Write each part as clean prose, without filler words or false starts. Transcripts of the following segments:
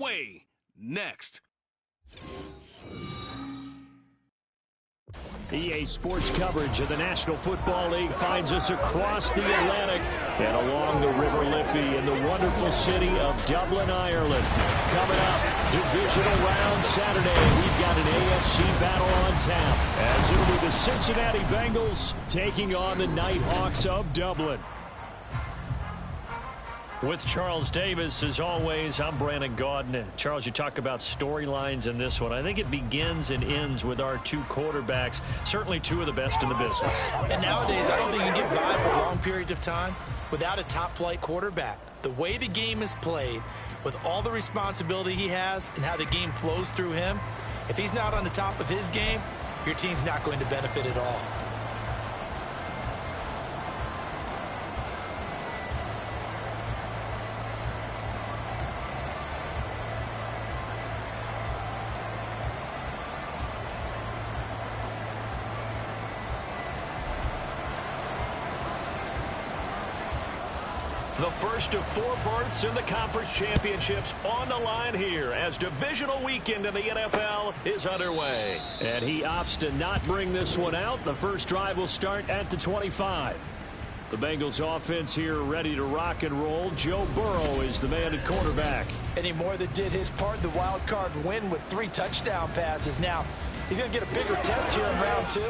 Way next. EA Sports coverage of the National Football League finds us across the Atlantic and along the River Liffey in the wonderful city of Dublin, Ireland. Coming up, divisional round Saturday, we've got an AFC battle on tap as it'll be the Cincinnati Bengals taking on the Nighthawks of Dublin. With Charles Davis, as always, I'm Brandon Gaudin. Charles, you talk about storylines in this one. I think it begins and ends with our two quarterbacks, certainly two of the best in the business. And nowadays, I don't think you can get by for long periods of time without a top-flight quarterback. The way the game is played, with all the responsibility he has and how the game flows through him, if he's not on the top of his game, your team's not going to benefit at all. The first of four berths in the conference championships on the line here as divisional weekend in the NFL is underway. And he opts to not bring this one out. The first drive will start at the 25. The Bengals offense here ready to rock and roll. Joe Burrow is the man at quarterback. And he more than did his part in the wild card win with 3 touchdown passes. Now, he's going to get a bigger test here in round 2.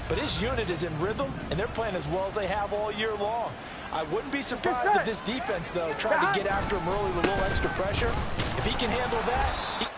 But his unit is in rhythm, and they're playing as well as they have all year long. I wouldn't be surprised if this defense, though, tried to get after him early with a little extra pressure. If he can handle that,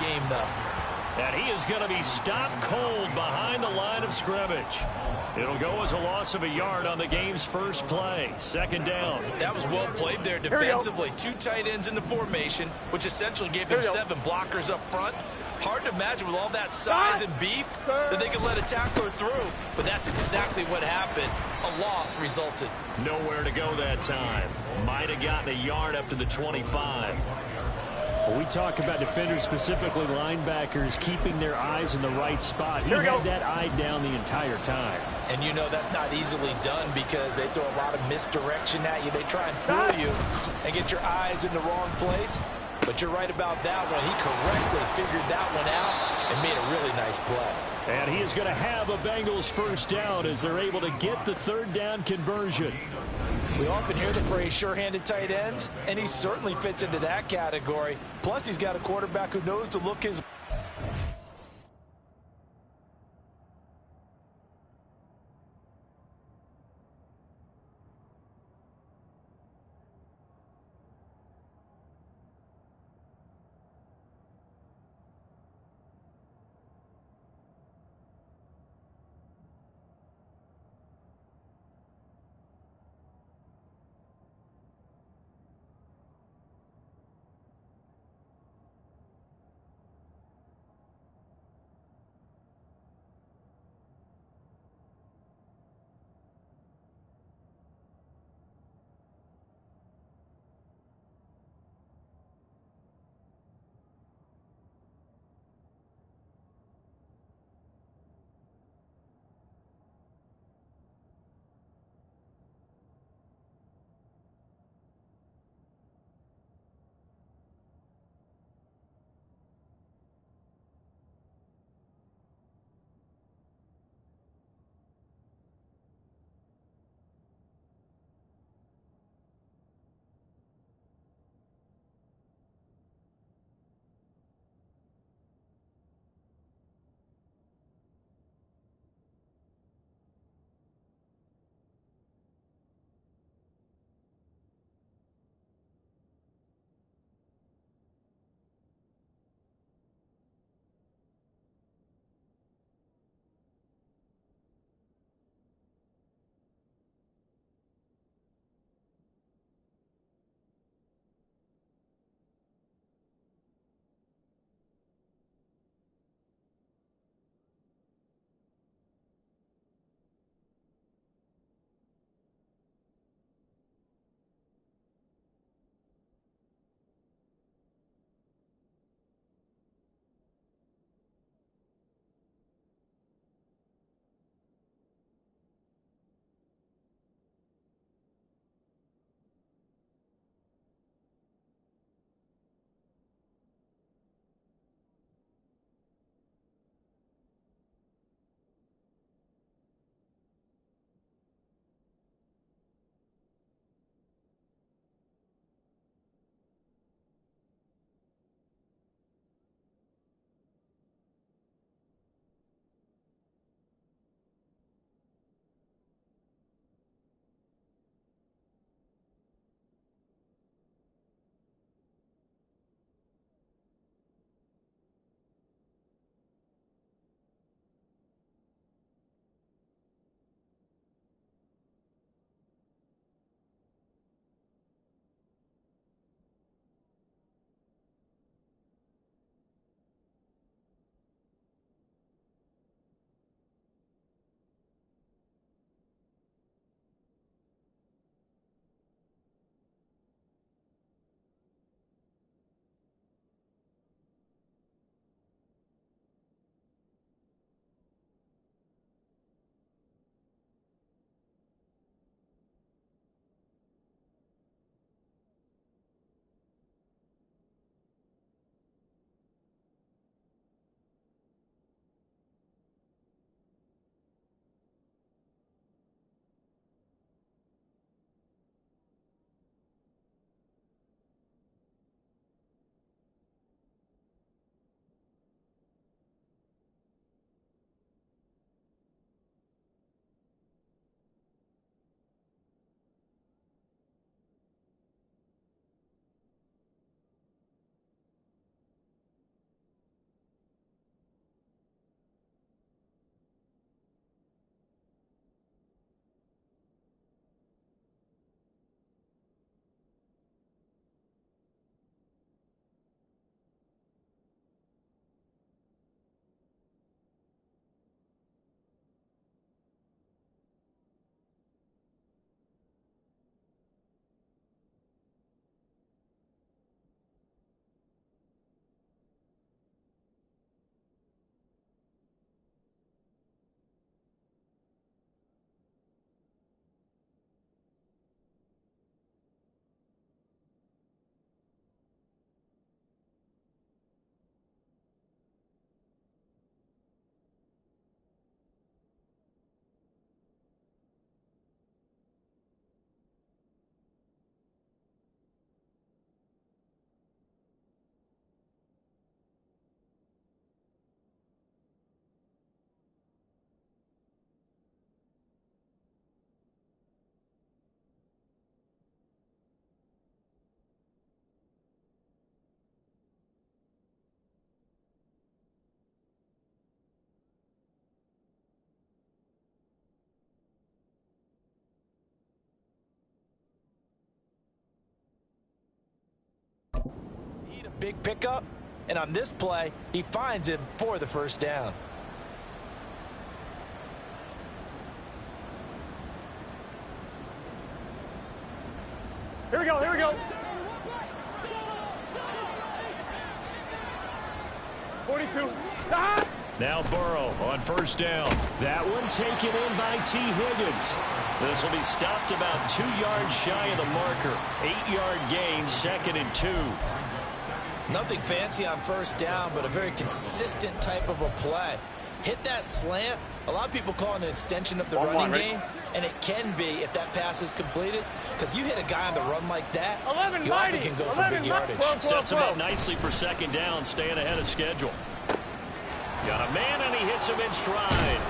game, though. And he is going to be stopped cold behind the line of scrimmage. It'll go as a loss of a yard on the game's first play. Second down. That was well played there defensively. Two tight ends in the formation, which essentially gave them 7 blockers up front. Hard to imagine with all that size and beef that they could let a tackler through. But that's exactly what happened. A loss resulted. Nowhere to go that time. Might have gotten a yard up to the 25. When we talk about defenders, specifically linebackers, keeping their eyes in the right spot. He had that eye down the entire time. And you know that's not easily done because they throw a lot of misdirection at you. They try and fool you and get your eyes in the wrong place. But you're right about that one. He correctly figured that one out and made a really nice play. And he is going to have a Bengals first down as they're able to get the third down conversion. We often hear the phrase sure-handed tight ends, and he certainly fits into that category. Plus, he's got a quarterback who knows to look his big pickup, and on this play, he finds him for the first down. Here we go, here we go. 42. Stop! Now Burrow on first down. That one taken in by T. Higgins. This will be stopped about 2 yards shy of the marker. 8-yard gain, 2nd and 2. Nothing fancy on first down, but a very consistent type of a play. Hit that slant. A lot of people call it an extension of the running game, and it can be if that pass is completed, because you hit a guy on the run like that, you often can go for big yardage. Sets him up nicely for 2nd down, staying ahead of schedule. Got a man, and he hits him in stride.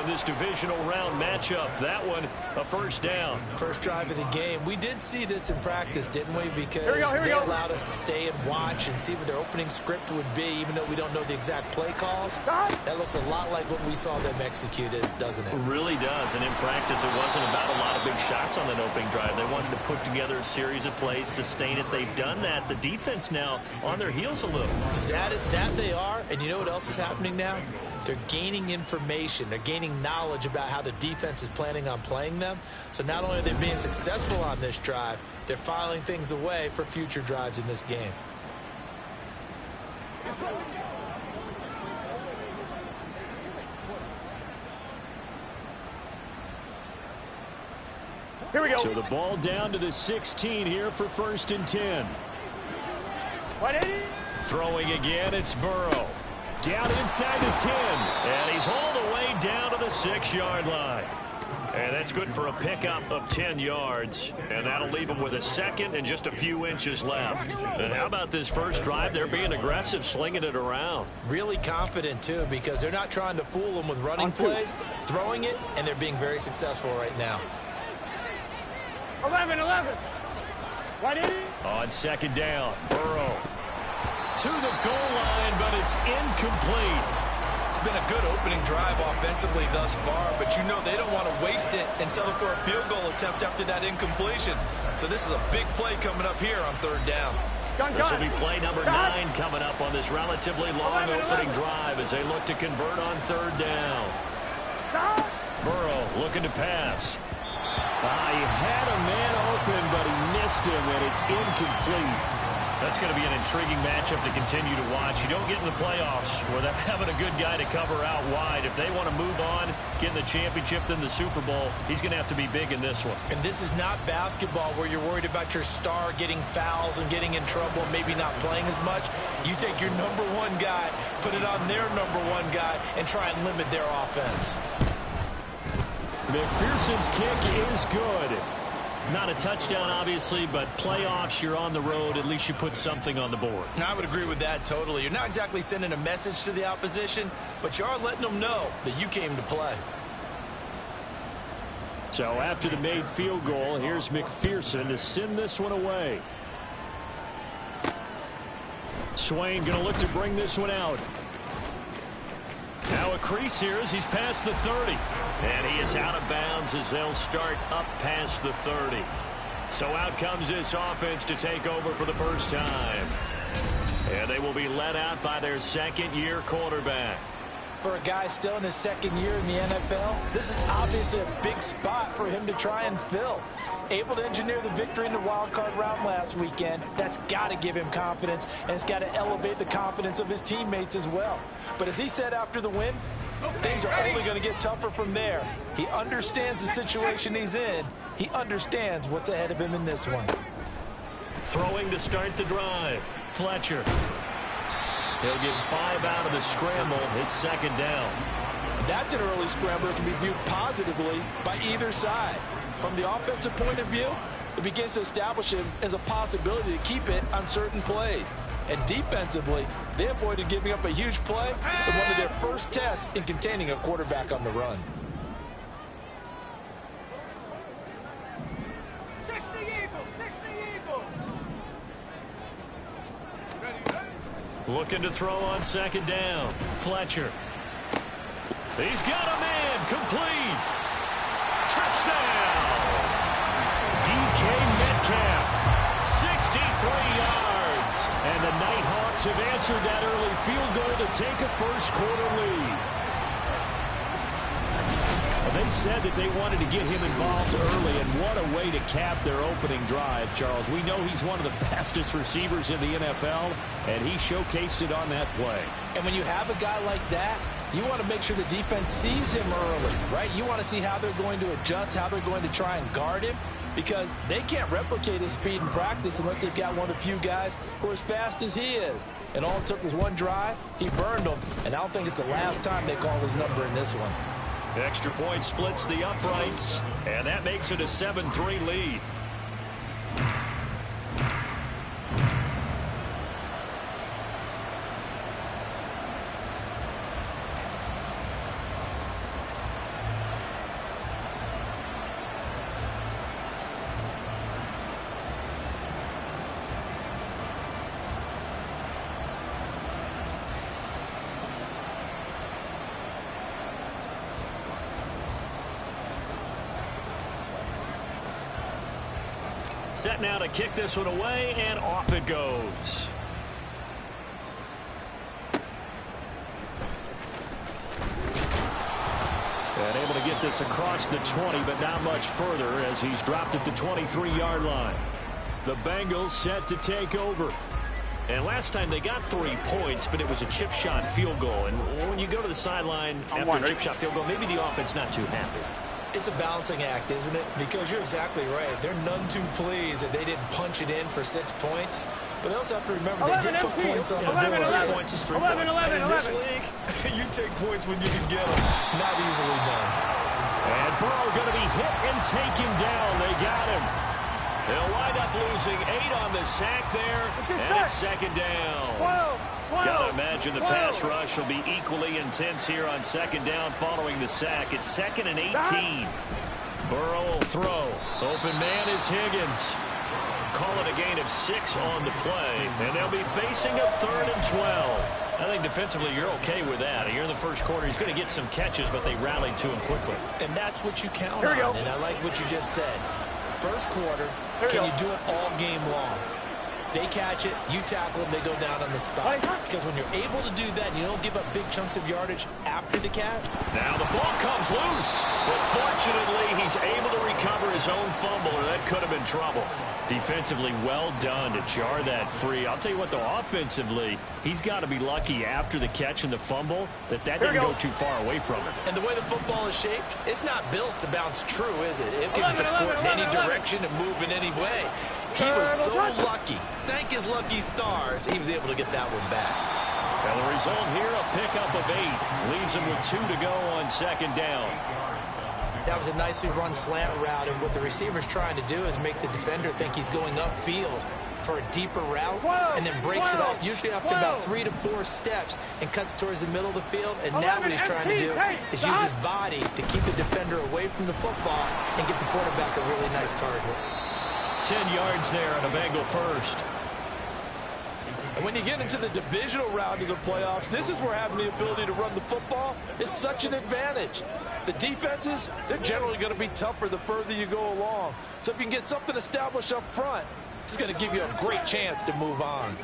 This divisional round matchup, that one a first down. First drive of the game. We did see this in practice, didn't we? Because they allowed us to stay and watch and see what their opening script would be, even though we don't know the exact play calls. That looks a lot like what we saw them execute, doesn't it? It really does. And in practice, it wasn't about a lot of big shots on that opening drive. They wanted to put together a series of plays, sustain it. They've done that. The defense now on their heels a little. That they are. And you know what else is happening now? They're gaining information. They're gaining knowledge about how the defense is planning on playing them. So not only are they being successful on this drive, they're filing things away for future drives in this game. Here we go. So the ball down to the 16 here for 1st and 10. 180. Throwing again, it's Burrow. Down inside the 10. And he's hauled away down to the 6-yard line. And that's good for a pickup of 10 yards. And that'll leave him with a 2nd and just a few inches left. And how about this first drive? They're being aggressive, slinging it around. Really confident, too, because they're not trying to fool them with running plays, throwing it, and they're being very successful right now. 11. 180. On 2nd down, Burrow to the goal line, but it's incomplete. It's been a good opening drive offensively thus far, but you know they don't want to waste it and settle for a field goal attempt after that incompletion. So this is a big play coming up here on 3rd down. This will be play number 9 coming up on this relatively long opening drive as they look to convert on 3rd down. Burrow looking to pass. He had a man open, but he missed him, and it's incomplete. That's going to be an intriguing matchup to continue to watch. You don't get in the playoffs without having a good guy to cover out wide. If they want to move on, get in the championship, then the Super Bowl, he's going to have to be big in this one. And this is not basketball where you're worried about your star getting fouls and getting in trouble and maybe not playing as much. You take your number 1 guy, put it on their number 1 guy, and try and limit their offense. McPherson's kick is good. Not a touchdown, obviously, but playoffs, you're on the road. At least you put something on the board. I would agree with that totally. You're not exactly sending a message to the opposition, but you are letting them know that you came to play. So after the made field goal, here's McPherson to send this one away. Swain going to look to bring this one out. Now a crease here as he's past the 30. And he is out of bounds as they'll start up past the 30. So out comes this offense to take over for the first time. And they will be led out by their 2nd-year quarterback. For a guy still in his 2nd year in the NFL, this is obviously a big spot for him to try and fill. Able to engineer the victory in the wild card round last weekend. That's got to give him confidence, and it's got to elevate the confidence of his teammates as well. But as he said after the win, things are only going to get tougher from there. He understands the situation he's in. He understands what's ahead of him in this one. Throwing to start the drive. Fletcher. He'll get 5 out of the scramble. It's 2nd down. That's an early scramble that can be viewed positively by either side. From the offensive point of view, it begins to establish him as a possibility to keep it on certain plays. And defensively, they avoided giving up a huge play in one of their first tests in containing a quarterback on the run. 60 Eagles, 60 Eagles. Looking to throw on second down. Fletcher. He's got a man. Complete. Touchdown. DK Metcalf. 63 yards. And the Nighthawks have answered that early field goal to take a first-quarter lead. They said that they wanted to get him involved early, and what a way to cap their opening drive, Charles. We know he's one of the fastest receivers in the NFL, and he showcased it on that play. And when you have a guy like that, you want to make sure the defense sees him early, right? You want to see how they're going to adjust, how they're going to try and guard him, because they can't replicate his speed in practice unless they've got one of the few guys who are as fast as he is. And all it took was one drive. He burned them, and I don't think it's the last time they call his number in this one. Extra point splits the uprights, and that makes it a 7-3 lead. Set now to kick this one away, and off it goes. And able to get this across the 20, but not much further as he's dropped at the 23-yard line. The Bengals set to take over. And last time they got 3 points, but it was a chip shot field goal. And when you go to the sideline after a chip shot field goal, maybe the offense not too happy. It's a balancing act, isn't it? Because you're exactly right. They're none too pleased that they didn't punch it in for 6 points. But they also have to remember they did put points on the board. 11, 3 points is 3 11, points. 11, And in this league, you take points when you can get them. Not easily done. And Burrow going to be hit and taken down. They got him. They'll wind up losing 8 on the sack there, and it's second down. 12. Gotta imagine the pass rush will be equally intense here on second down following the sack. It's 2nd and 18. Burrow will throw. Open man is Higgins. Call it a gain of 6 on the play, and they'll be facing a 3rd and 12. I think defensively you're okay with that. Here in the first quarter, he's going to get some catches, but they rallied to him quickly. And that's what you count on, and I like what you just said. First quarter, can you do it all game long? They catch it, you tackle them, they go down on the spot. Because when you're able to do that, and you don't give up big chunks of yardage after the catch. Now the ball comes loose. But fortunately, he's able to recover his own fumble, or that could have been trouble. Defensively, well done to jar that free. I'll tell you what, though, offensively, he's got to be lucky after the catch and the fumble that didn't go too far away from him. And the way the football is shaped, it's not built to bounce true, is it? It can be scored in any direction and move in any way. He was so lucky. Thank his lucky stars, he was able to get that one back. And the result here, a pickup of 8. Leaves him with 2 to go on second down. That was a nicely run slant route, and what the receiver's trying to do is make the defender think he's going upfield for a deeper route, and then breaks it off, usually after about 3 to 4 steps, and cuts towards the middle of the field. And now what he's trying to do is use his body to keep the defender away from the football and get the quarterback a really nice target. 10 yards there on a Bengal first. And when you get into the divisional round of the playoffs, this is where having the ability to run the football is such an advantage. The defenses, they're generally going to be tougher the further you go along. So if you can get something established up front, it's going to give you a great chance to move on.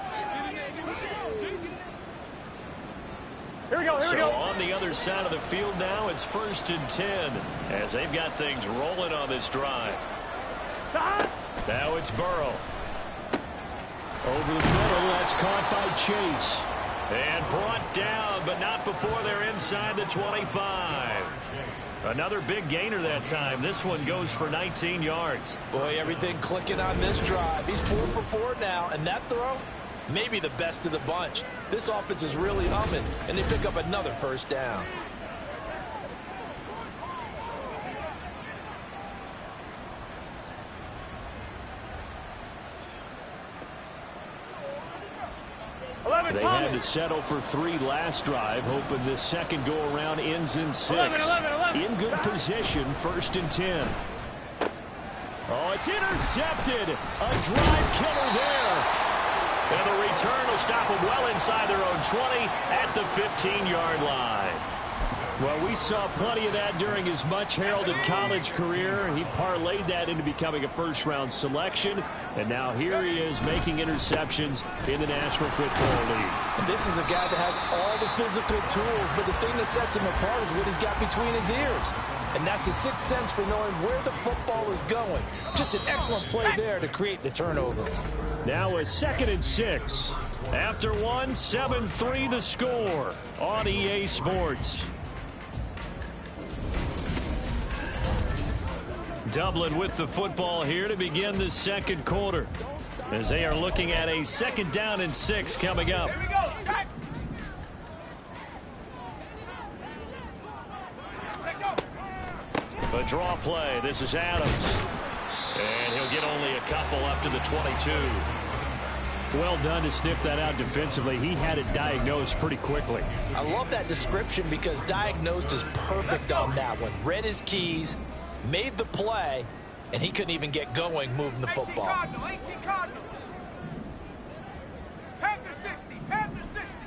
Here we go, here we So go. on the other side of the field now, it's 1st and 10 as they've got things rolling on this drive. Now it's Burrow. Over the middle, that's caught by Chase. And brought down, but not before they're inside the 25. Another big gainer that time. This one goes for 19 yards. Boy, everything clicking on this drive. He's 4 for 4 now, and that throw, maybe the best of the bunch. This offense is really humming, and they pick up another first down. They had to settle for 3 last drive, hoping this second go-around ends in 6. 11. In good position, 1st and 10. Oh, it's intercepted. A drive killer there. And the return will stop them well inside their own 20 at the 15-yard line. Well, we saw plenty of that during his much-heralded college career. He parlayed that into becoming a first-round selection. And now here he is making interceptions in the National Football League. And this is a guy that has all the physical tools, but the thing that sets him apart is what he's got between his ears. And that's the sixth sense for knowing where the football is going. Just an excellent play there to create the turnover. Now a 2nd and 6. After one, 7-3 the score on EA Sports. Dublin with the football here to begin the second quarter, as they are looking at a 2nd down and 6 coming up. Here we go. A draw play. This is Adams. And he'll get only a couple up to the 22. Well done to sniff that out defensively. He had it diagnosed pretty quickly. I love that description because diagnosed is perfect on that one. Read his keys, made the play, and he couldn't even get going moving the football. 18 Cardinal. Panther 60. Panther 60.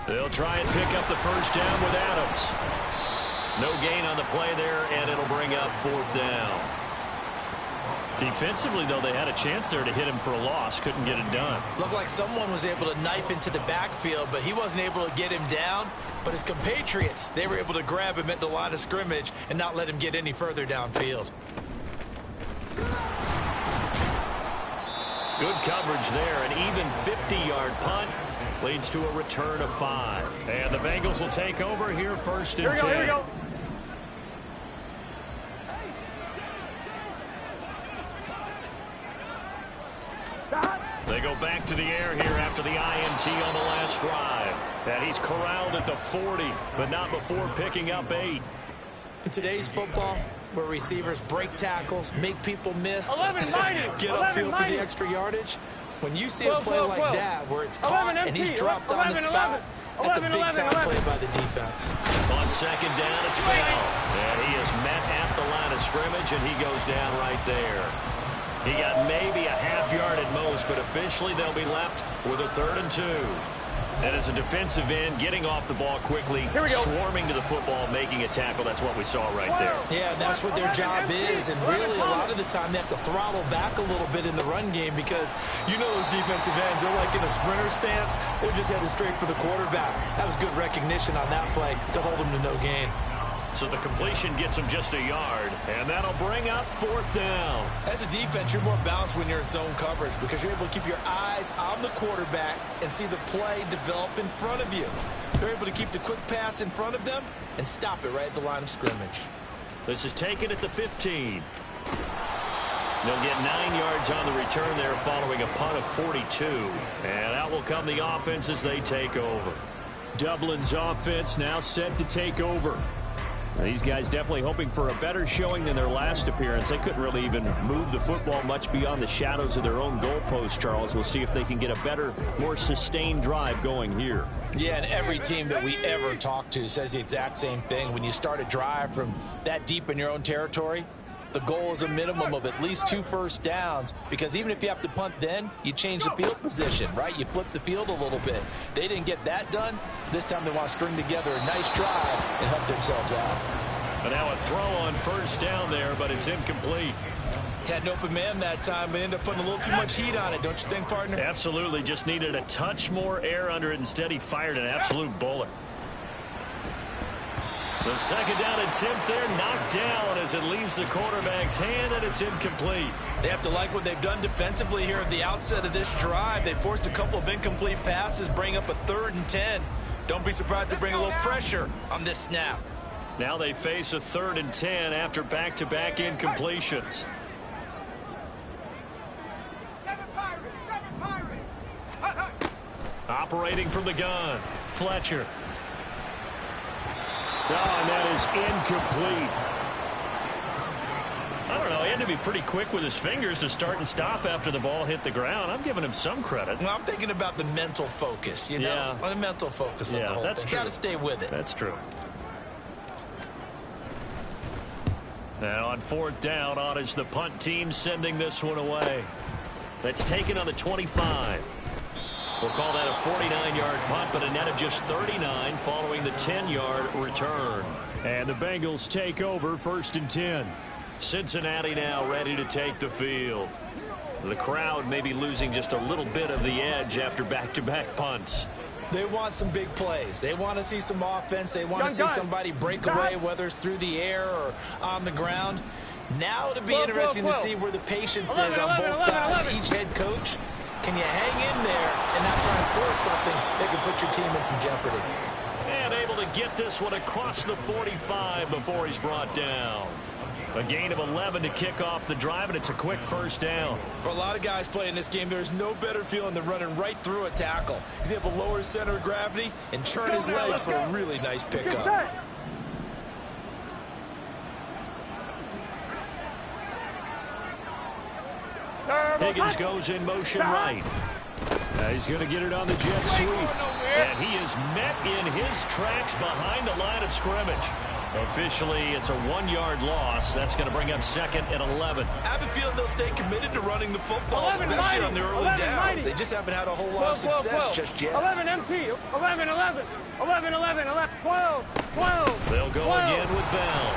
They'll try and pick up the first down with Adams. No gain on the play there, and it'll bring up 4th down. Defensively, though, they had a chance there to hit him for a loss. Couldn't get it done. Looked like someone was able to knife into the backfield, but he wasn't able to get him down. But his compatriots, they were able to grab him at the line of scrimmage and not let him get any further downfield. Good coverage there. An even 50-yard punt leads to a return of 5. And the Bengals will take over here 1st and 10. Here we go. They go back to the air here after the INT on the last drive. And he's corralled at the 40, but not before picking up 8. In today's football, where receivers break tackles, make people miss, 11 minus. get 11 upfield for the minus. extra yardage, when you see 12, a play 12, like 12. that where it's caught 11 and he's MT, dropped on the 11, spot, that's a 11, big-time 11. play by the defense. On 2nd down, it's Bell. And he is met at the line of scrimmage, and he goes down right there. He got maybe a half yard at most, but officially they'll be left with a 3rd and 2. And as a defensive end, getting off the ball quickly, Here we go. swarming to the football, making a tackle. That's what we saw right there. Yeah, that's what their job is, and really a lot of the time they have to throttle back a little bit in the run game because you know those defensive ends, they're like in a sprinter stance. They're just headed straight for the quarterback. That was good recognition on that play to hold them to no gain. So the completion gets him just a yard, and that'll bring up 4th down. As a defense, you're more balanced when you're in zone coverage because you're able to keep your eyes on the quarterback and see the play develop in front of you. You're able to keep the quick pass in front of them and stop it right at the line of scrimmage. This is taken at the 15. They'll get 9 yards on the return there following a punt of 42. And out will come the offense as they take over. Dublin's offense now set to take over. These guys definitely hoping for a better showing than their last appearance. They couldn't really even move the football much beyond the shadows of their own goalpost, Charles. We'll see if they can get a better, more sustained drive going here. Yeah, and every team that we ever talk to says the exact same thing. When you start a drive from that deep in your own territory, the goal is a minimum of at least 2 first downs because even if you have to punt then, you change the field position, right? You flip the field a little bit. They didn't get that done. This time they want to string together a nice drive and help themselves out. And now a throw on first down there, but it's incomplete. Had an open man that time, but ended up putting a little too much heat on it, don't you think, partner? Absolutely. Just needed a touch more air under it. Instead, he fired an absolute bullet. The 2nd down attempt there knocked down as it leaves the quarterback's hand, and it's incomplete. They have to like what they've done defensively here at the outset of this drive. They forced a couple of incomplete passes, bring up a 3rd and 10. Don't be surprised to bring a little pressure on this snap. Now they face a 3rd and 10 after back-to-back incompletions. 7 Pirates. Operating from the gun, Fletcher. Oh, and that is incomplete. I don't know. He had to be pretty quick with his fingers to start and stop after the ball hit the ground. I'm giving him some credit. Well, I'm thinking about the mental focus, you know? Yeah. The mental focus on the whole that's thing. true. Got to stay with it. That's true. Now on 4th down, on is the punt team sending this one away. That's taken on the 25. We'll call that a 49-yard punt, but a net of just 39 following the 10-yard return. And the Bengals take over 1st and 10. Cincinnati now ready to take the field. The crowd may be losing just a little bit of the edge after back-to-back punts. They want some big plays. They want to see some offense. They want to see somebody break away, whether it's through the air or on the ground. Now it'll be interesting to see where the patience is on both sides. Each head coach, can you hang in there and not try and force something that could put your team in some jeopardy? And able to get this one across the 45 before he's brought down. A gain of 11 to kick off the drive, and it's a quick first down. For a lot of guys playing this game, there's no better feeling than running right through a tackle. He's able to lower his center of gravity and churn his legs for a really nice pickup. Higgins goes in motion right. He's going to get it on the jet sweep. And he is met in his tracks behind the line of scrimmage. Officially, it's a 1-yard loss. That's going to bring up 2nd and 11. I have a feeling they'll stay committed to running the football, especially on the early downs. They just haven't had a whole lot of success just yet. 11 MT, 11, 11, 11, 11, 11, 12, 12. They'll go again with Bell.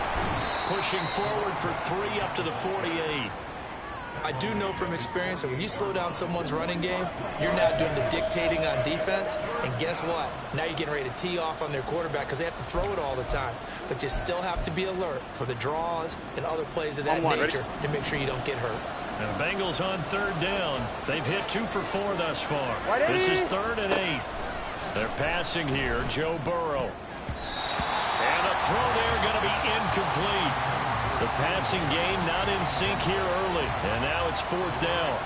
Pushing forward for 3 up to the 48. I do know from experience that when you slow down someone's running game, you're now doing the dictating on defense. And guess what? Now you're getting ready to tee off on their quarterback because they have to throw it all the time. But you still have to be alert for the draws and other plays of that nature to make sure you don't get hurt. And the Bengals on 3rd down. They've hit 2 for 4 thus far. This is 3rd and 8. They're passing here. Joe Burrow. And a throw there going to be incomplete. The passing game not in sync here early. And now it's 4th down.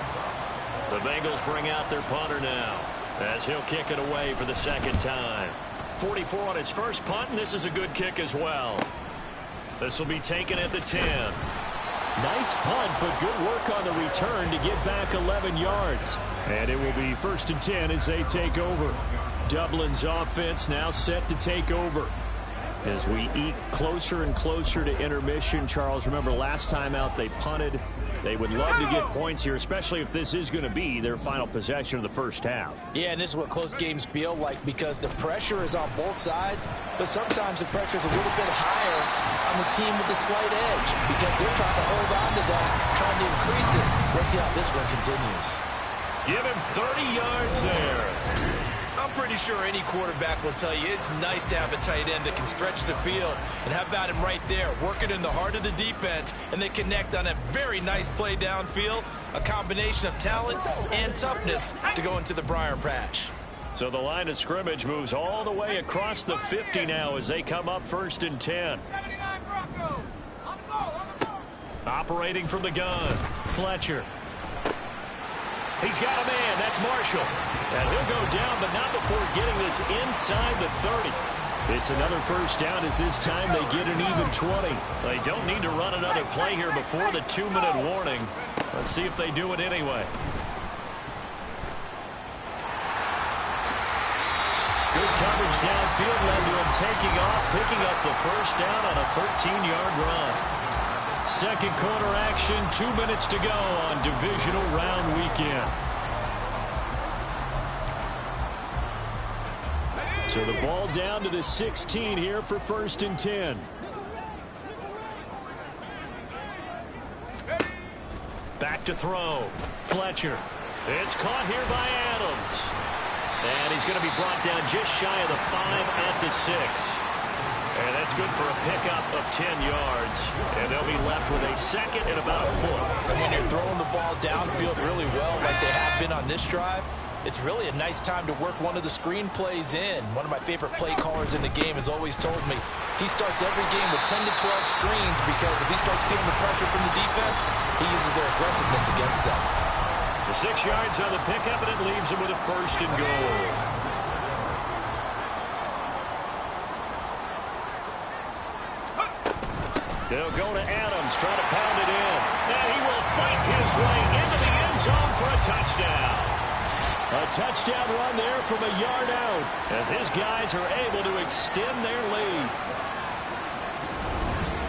The Bengals bring out their punter now as he'll kick it away for the 2nd time. 44 on his first punt, and this is a good kick as well. This will be taken at the 10. Nice punt, but good work on the return to get back 11 yards. And it will be 1st and 10 as they take over. Dublin's offense now set to take over. As we eat closer and closer to intermission, Charles, remember last time out they punted. They would love to get points here, especially if this is going to be their final possession of the first half. Yeah, and this is what close games feel like because the pressure is on both sides, but sometimes the pressure is a little bit higher on the team with the slight edge because they're trying to hold on to that, trying to increase it. Let's see how this one continues. Give him 30 yards there. I'm pretty sure any quarterback will tell you it's nice to have a tight end that can stretch the field. And how about him right there, working in the heart of the defense, and they connect on a very nice play downfield, a combination of talent and toughness to go into the briar patch. So the line of scrimmage moves all the way across the 50 now as they come up 1st and 10. 79 Broncos. On the ball, on the ball. Operating from the gun, Fletcher. He's got a man. That's Marshall. And he'll go down, but not before getting this inside the 30. It's another first down as this time they get an even 20. They don't need to run another play here before the 2-minute warning. Let's see if they do it anyway. Good coverage downfield led to him taking off, picking up the first down on a 13-yard run. Second quarter action, 2 minutes to go on divisional round weekend. So the ball down to the 16 here for 1st and 10. Back to throw. Fletcher. It's caught here by Adams. And he's going to be brought down just shy of the 5 at the 6. And that's good for a pickup of 10 yards. And they'll be left with a 2nd and about a foot. And when you're throwing the ball downfield really well like they have been on this drive, it's really a nice time to work one of the screen plays in. One of my favorite play callers in the game has always told me he starts every game with 10 to 12 screens because if he starts feeling the pressure from the defense, he uses their aggressiveness against them. The 6 yards on the pickup, and it leaves him with a 1st and goal. They'll go to Adams, try to pound it in. And he will fight his way into the end zone for a touchdown. A touchdown run there from a yard out as his guys are able to extend their lead.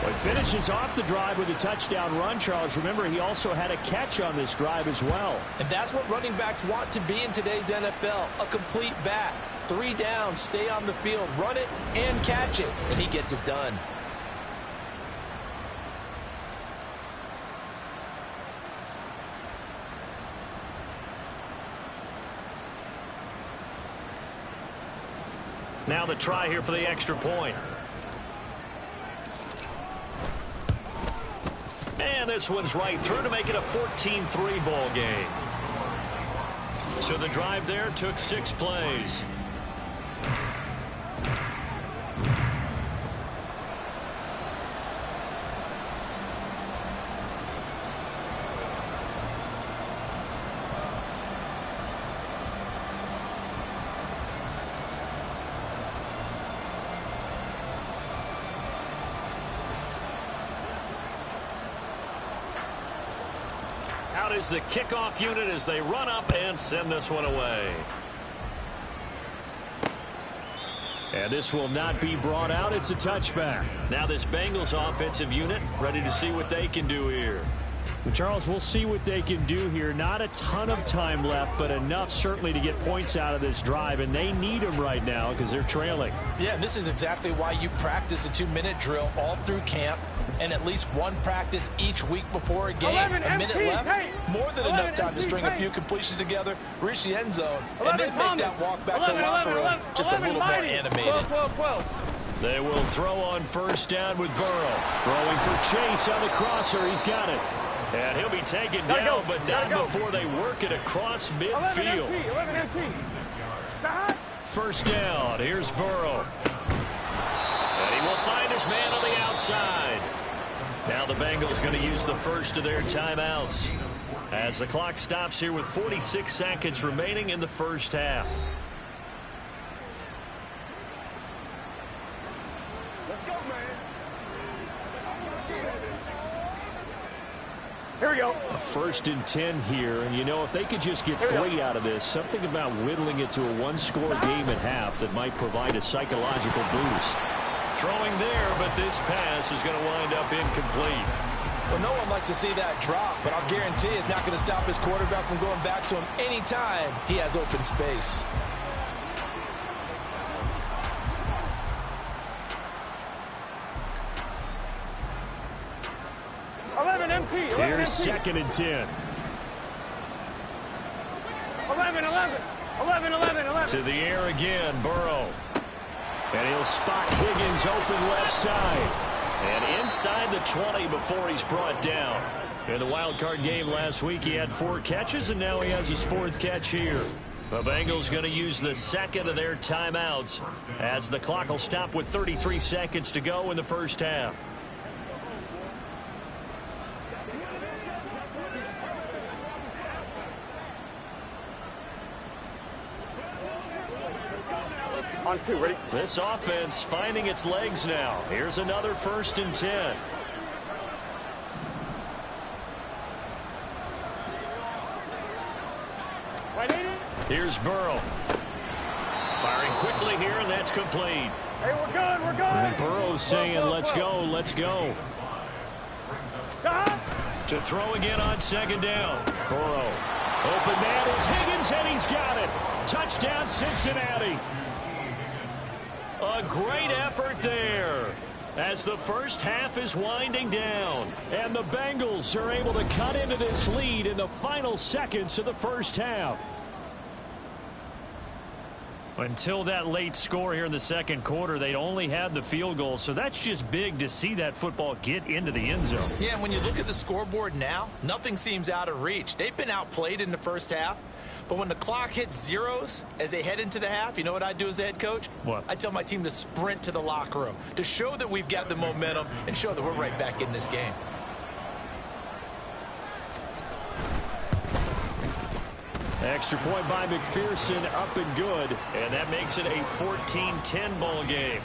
With Finishes off the drive with a touchdown run, Charles. Remember, he also had a catch on this drive as well. And that's what running backs want to be in today's NFL, a complete back. 3 down, stay on the field, run it, and catch it. And he gets it done. Now the try here for the extra point. And this one's right through to make it a 14-3 ball game. So the drive there took 6 plays. Out is the kickoff unit as they run up and send this one away. And this will not be brought out. It's a touchback. Now this Bengals offensive unit ready to see what they can do here. Well, Charles, we'll see what they can do here. Not a ton of time left, but enough certainly to get points out of this drive, and they need them right now because they're trailing. Yeah, and this is exactly why you practice a 2-minute drill all through camp and at least one practice each week before a game. A minute left, more than enough time to string a few completions together, reach the end zone, and then make that walk back to the locker room just a little more animated. 12. They will throw on first down with Burrow. Throwing for Chase on the crosser. He's got it. And he'll be taken down, but not before they work it across midfield. 11 MT. First down. Here's Burrow. And he will find his man on the outside. Now the Bengals going to use the first of their timeouts as the clock stops here with 46 seconds remaining in the first half. Let's go, man. Here we go. First and 10 here, and you know, if they could just get 3 out of this, something about whittling it to a 1-score game at half that might provide a psychological boost. Throwing there, but this pass is going to wind up incomplete. Well, no one likes to see that drop, but I'll guarantee it's not going to stop his quarterback from going back to him anytime he has open space. Here's second and 10. 11. To the air again, Burrow. And he'll spot Higgins open left side. And inside the 20 before he's brought down. In the wild card game last week, he had 4 catches, and now he has his 4th catch here. The Bengals going to use the second of their timeouts as the clock will stop with 33 seconds to go in the first half. On 2, ready? This offense finding its legs now. Here's another first and 10. Here's Burrow. Firing quickly here, and that's complete. Hey, we're good. And Burrow's saying, let's go, let's go. To throw again on second down. Burrow. Open man is Higgins, and he's got it. Touchdown, Cincinnati. A great effort there as the first half is winding down. And the Bengals are able to cut into this lead in the final seconds of the first half. Until that late score here in the second quarter, they'd only had the field goal, so that's just big to see that football get into the end zone. Yeah, and when you look at the scoreboard now, nothing seems out of reach. They've been outplayed in the first half, but when the clock hits zeros as they head into the half, you know what I do as the head coach? What? I tell my team to sprint to the locker room to show that we've got the momentum and show that we're right back in this game. Extra point by McPherson, up and good. And that makes it a 14-10 ball game.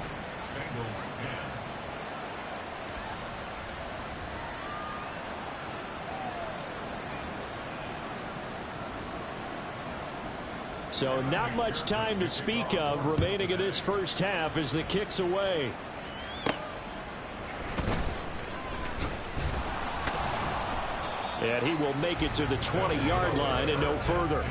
So not much time to speak of remaining in this first half as the kick's away. And he will make it to the 20-yard line and no further.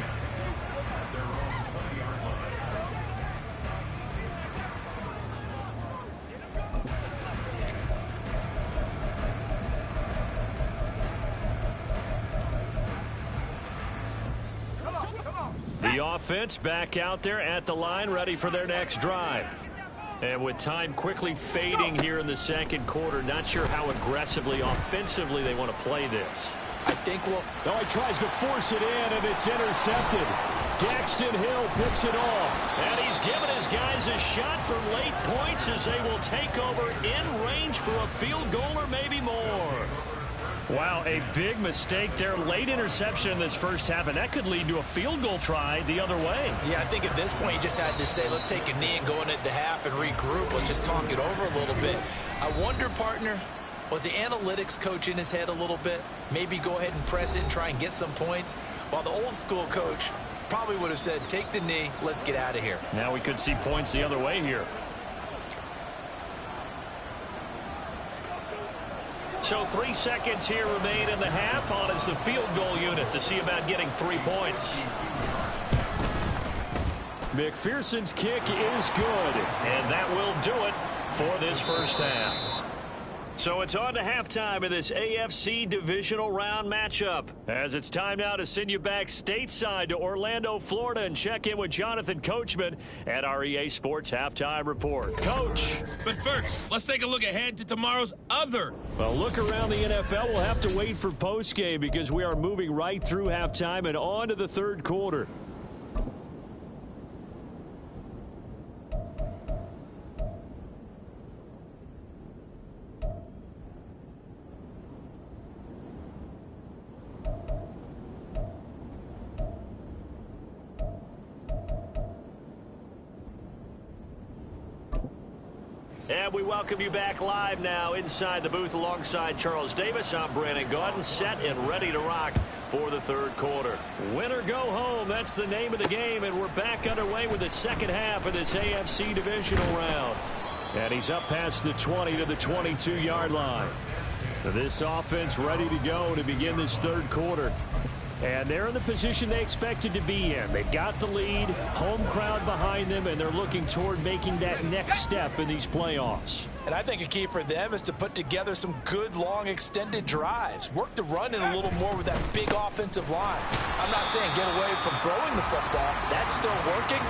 The offense back out there at the line, ready for their next drive. And with time quickly fading here in the second quarter, not sure how aggressively, offensively they want to play this. I think we'll... No, he tries to force it in, and it's intercepted. Daxton Hill picks it off. And he's given his guys a shot for late points as they will take over in range for a field goal or maybe more. Wow, a big mistake there. Late interception in this first half, and that could lead to a field goal try the other way. Yeah, I think at this point you just had to say, let's take a knee and go into the half and regroup. Let's just talk it over a little bit. I wonder, partner, was the analytics coach in his head a little bit? Maybe go ahead and press it and try and get some points? While the old school coach probably would have said, take the knee, let's get out of here. Now we could see points the other way here. So 3 seconds here remain in the half. On is the field goal unit to see about getting 3 points. McPherson's kick is good. And that will do it for this first half. So it's on to halftime of this AFC divisional round matchup. As it's time now to send you back stateside to Orlando, Florida, and check in with Jonathan Coachman at our EA Sports Halftime Report. Coach. But first, let's take a look ahead to tomorrow's other. Well, look around the NFL. We'll have to wait for postgame because we are moving right through halftime and on to the third quarter. And we welcome you back live now inside the booth alongside Charles Davis. I'm Brandon Gaudin, set and ready to rock for the third quarter. Win or go home, that's the name of the game, and we're back underway with the second half of this AFC divisional round. And he's up past the 20 to the 22-yard line. This offense ready to go to begin this third quarter. And they're in the position they expected to be in. They've got the lead, home crowd behind them, and they're looking toward making that next step in these playoffs. And I think a key for them is to put together some good, long, extended drives. Work the run in a little more with that big offensive line. I'm not saying get away from throwing the football. That's still working.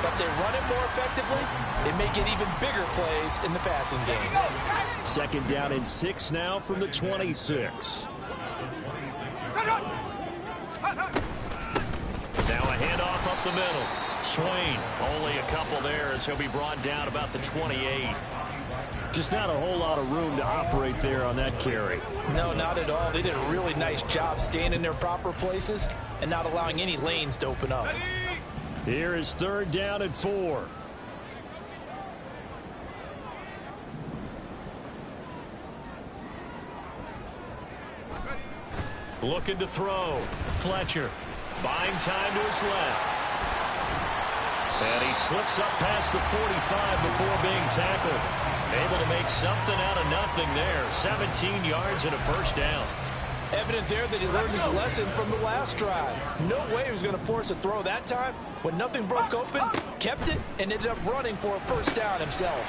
But if they run it more effectively, they may get even bigger plays in the passing game. Second down and 6 now from the 26. Now a handoff up the middle. Swain, only a couple there as he'll be brought down about the 28. Just not a whole lot of room to operate there on that carry. No, not at all. They did a really nice job staying in their proper places and not allowing any lanes to open up. Here is third down and 4. Looking to throw. Fletcher. Buying time to his left. And he slips up past the 45 before being tackled. Able to make something out of nothing there. 17 yards and a first down. Evident there that he learned his lesson from the last drive. No way he was going to force a throw that time. When nothing broke open, kept it, and ended up running for a first down himself.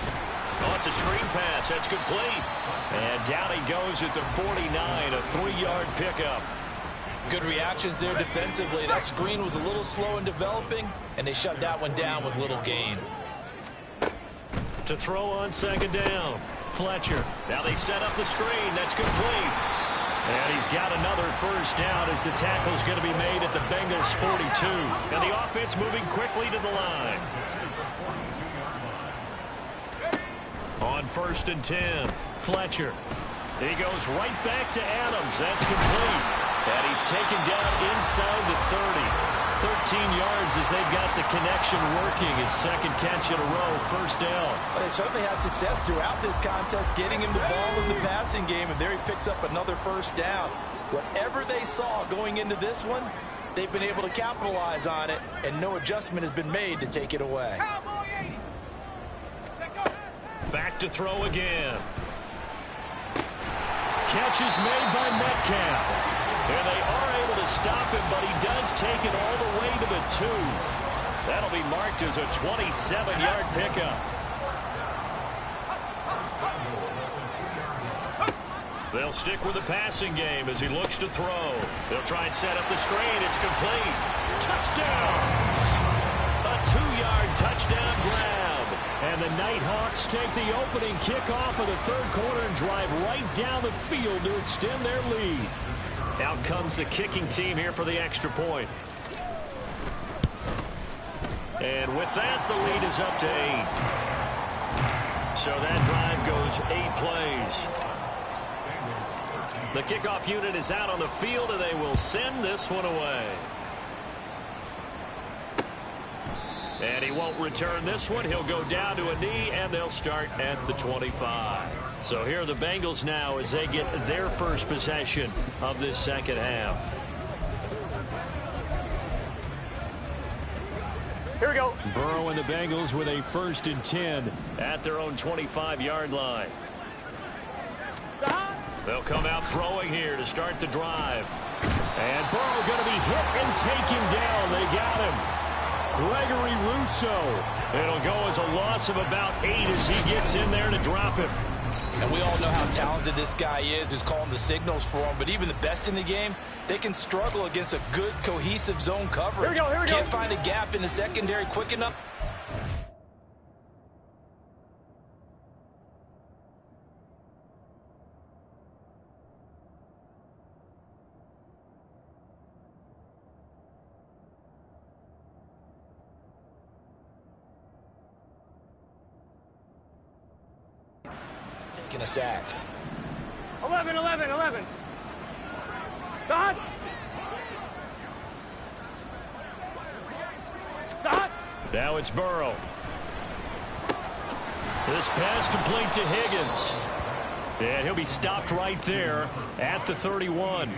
Oh, it's a screen pass. That's complete. And down he goes at the 49, a 3-yard pickup. Good reactions there defensively. That screen was a little slow in developing, and they shut that one down with little gain. To throw on second down. Fletcher. Now they set up the screen. That's complete. And he's got another first down as the tackle's going to be made at the Bengals 42. And the offense moving quickly to the line. On first and 10, Fletcher. He goes right back to Adams. That's complete. And he's taken down inside the 30. 13 yards as they've got the connection working. His second catch in a row, first down. Well, they certainly had success throughout this contest, getting him the ball in the passing game, and there he picks up another first down. Whatever they saw going into this one, they've been able to capitalize on it, and no adjustment has been made to take it away. Back to throw again. Catch is made by Metcalf. And they are able to stop him, but he does take it all the way to the 2. That'll be marked as a 27-yard pickup. They'll stick with the passing game as he looks to throw. They'll try and set up the screen. It's complete. Touchdown! A 2-yard touchdown grab. And the Nighthawks take the opening kickoff of the third quarter and drive right down the field to extend their lead. Out comes the kicking team here for the extra point. And with that, the lead is up to 8. So that drive goes 8 plays. The kickoff unit is out on the field, and they will send this one away. And he won't return this one. He'll go down to a knee, and they'll start at the 25. So here are the Bengals now as they get their first possession of this second half. Here we go. Burrow and the Bengals with a 1st and 10 at their own 25-yard line. They'll come out throwing here to start the drive. And Burrow going to be hit and taken down. They got him. Gregory Rousseau. It'll go as a loss of about 8 as he gets in there to drop him. And we all know how talented this guy is, who's calling the signals for him. But even the best in the game, they can struggle against a good, cohesive zone coverage. Here we go. Can't find a gap in the secondary quick enough. A sack. 11, 11, 11. Stop. Stop. Now it's Burrow. This pass complete to Higgins. And he'll be stopped right there at the 31.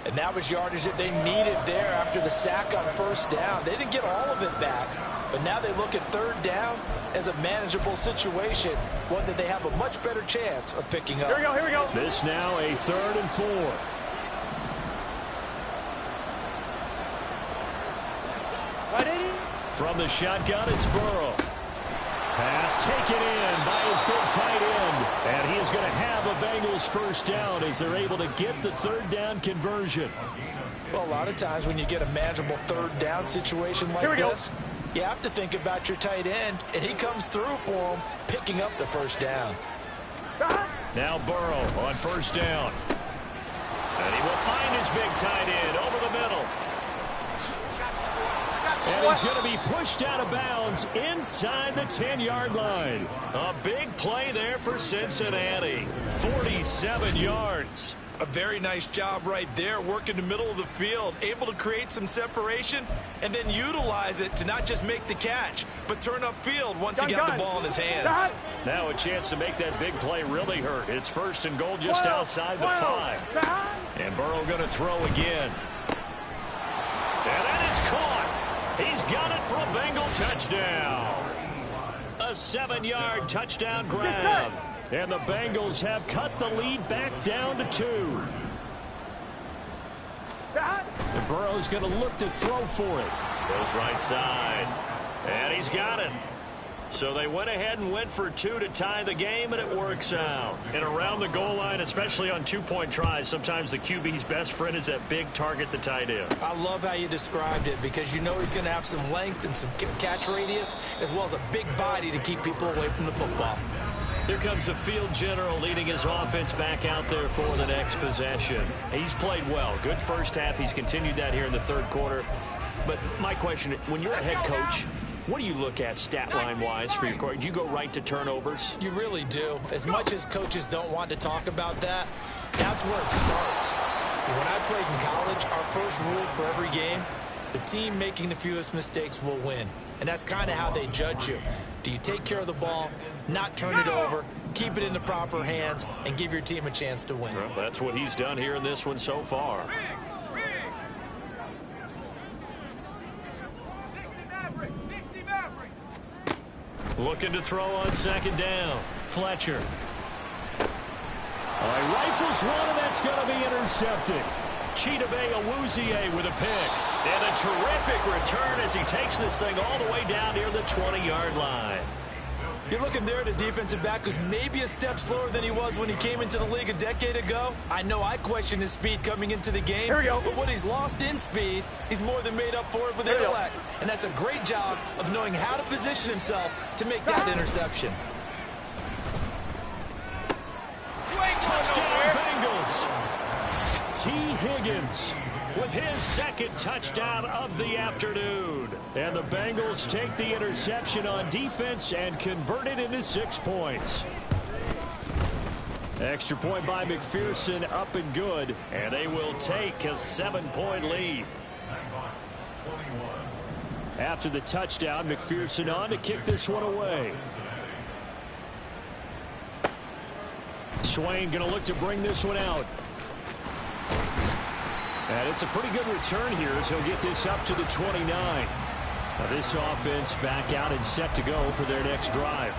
And that was yardage that they needed there after the sack on 1st down. They didn't get all of it back, but now they look at 3rd down as a manageable situation, one that they have a much better chance of picking up. Here we go, here we go. This now a 3rd and 4. From the shotgun, it's Burrow. Pass taken in by his big tight end. And he is going to have a Bengals 1st down as they're able to get the 3rd down conversion. Well, a lot of times when you get a manageable 3rd down situation like this, you have to think about your tight end, and he comes through for him, picking up the 1st down. Now Burrow on 1st down. And he will find his big tight end over the middle. And he's going to be pushed out of bounds inside the 10-yard line. A big play there for Cincinnati. 47 yards. A very nice job right there, working the middle of the field, able to create some separation and then utilize it to not just make the catch, but turn upfield once he got the ball in his hands. Now a chance to make that big play really hurt. It's 1st and goal just outside the 5. And Burrow going to throw again. And that is caught. He's got it for a Bengal touchdown. A 7-yard touchdown grab. And the Bengals have cut the lead back down to 2. And Burrow's going to look to throw for it. Goes right side. And he's got it. So they went ahead and went for 2 to tie the game, and it works out. And around the goal line, especially on 2-point tries, sometimes the QB's best friend is that big target, the tight end. I love how you described it, because you know he's going to have some length and some catch radius, as well as a big body to keep people away from the football. Here comes the field general leading his offense back out there for the next possession. He's played well. Good 1st half. He's continued that here in the 3rd quarter. But my question, when you're a head coach, what do you look at stat line-wise for your court? Do you go right to turnovers? You really do. As much as coaches don't want to talk about that, that's where it starts. When I played in college, our first rule for every game, the team making the fewest mistakes will win. And that's kind of how they judge you. Do you take care of the ball, not turn it over, keep it in the proper hands, and give your team a chance to win? Well, that's what he's done here in this one so far. Looking to throw on 2nd down. Fletcher. He rifles one, and that's going to be intercepted. Chidobe with a pick. And a terrific return as he takes this thing all the way down near the 20-yard line. You're looking there at a defensive back who's maybe a step slower than he was when he came into the league a decade ago. I know I questioned his speed coming into the game, but what he's lost in speed, he's more than made up for it with intellect. And that's a great job of knowing how to position himself to make that interception. Touchdown, Bengals. T. Higgins with his second touchdown of the afternoon. And the Bengals take the interception on defense and convert it into 6 points. Extra point by McPherson, up and good. And they will take a 7-point lead. After the touchdown, McPherson on to kick this one away. Swain going to look to bring this one out. And it's a pretty good return here as he'll get this up to the 29. Now this offense back out and set to go for their next drive.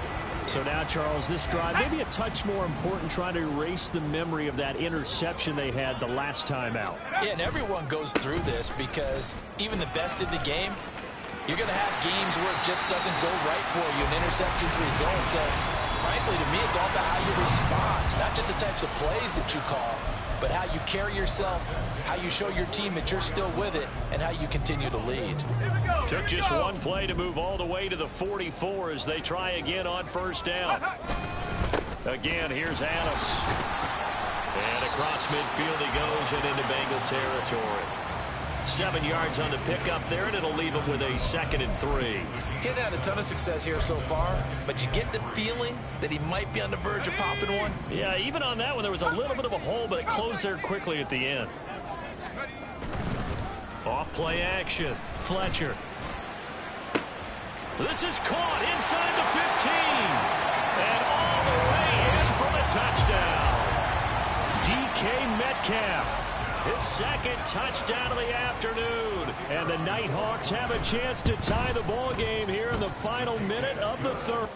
So now, Charles, this drive maybe a touch more important, trying to erase the memory of that interception they had the last time out. Yeah, and everyone goes through this because even the best in the game, you're going to have games where it just doesn't go right for you, and interceptions result. So, frankly, to me, it's all about how you respond, not just the types of plays that you call, but how you carry yourself, how you show your team that you're still with it, and how you continue to lead. Took just one play to move all the way to the 44 as they try again on first down. Again, here's Adams. And across midfield he goes and into Bengal territory. 7 yards on the pickup there, and it'll leave him with a 2nd and 3. He hadn't had a ton of success here so far, but you get the feeling that he might be on the verge of popping one. Yeah, even on that one, there was a little bit of a hole, but it closed there quickly at the end. Off play action. Fletcher. This is caught inside the 15. And all the way in for the touchdown. DK Metcalf. His 2nd touchdown of the afternoon. And the Nighthawks have a chance to tie the ball game here in the final minute of the third.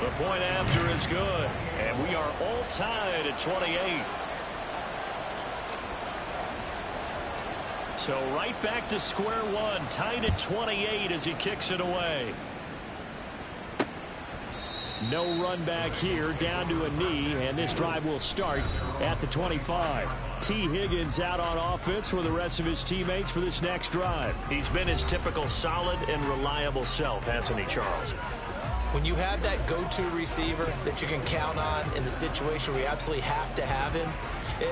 The point after is good, and we are all tied at 28. So right back to square one, tied at 28 as he kicks it away. No run back here, down to a knee, and this drive will start at the 25. T. Higgins out on offense for the rest of his teammates for this next drive. He's been his typical solid and reliable self, hasn't he, Charles? When you have that go-to receiver that you can count on in the situation where you absolutely have to have him,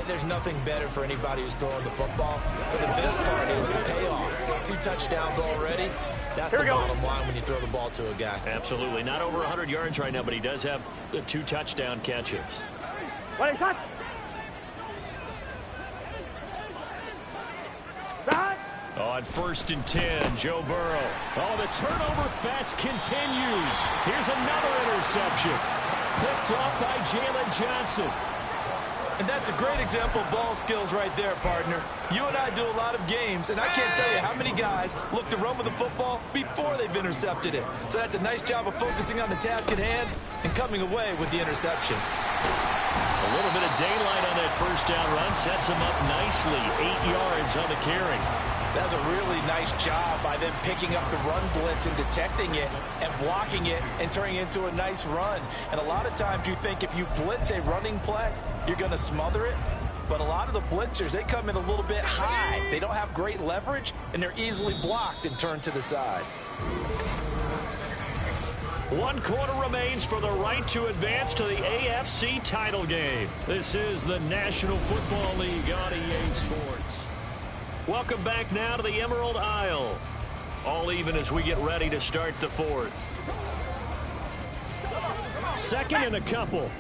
There's nothing better for anybody who's throwing the football. But the best part is the payoff. 2 touchdowns already. That's the bottom line when you throw the ball to a guy. Absolutely. Not over 100 yards right now, but he does have the 2 touchdown catches. What is that? On 1st and 10, Joe Burrow. Oh, the turnover fest continues. Here's another interception. Picked up by Jalen Johnson. And that's a great example of ball skills right there, partner. You and I do a lot of games, and I can't tell you how many guys look to run with the football before they've intercepted it. So that's a nice job of focusing on the task at hand and coming away with the interception. A little bit of daylight on that first down run sets him up nicely. 8 yards on the carry. That's a really nice job by them picking up the run blitz and detecting it and blocking it and turning it into a nice run. And a lot of times you think if you blitz a running play, you're going to smother it. But a lot of the blitzers, they come in a little bit high. They don't have great leverage, and they're easily blocked and turned to the side. 1 quarter remains for the right to advance to the AFC title game. This is the National Football League on EA Sports. Welcome back now to the Emerald Isle. All even as we get ready to start the 4th. 2nd and a couple.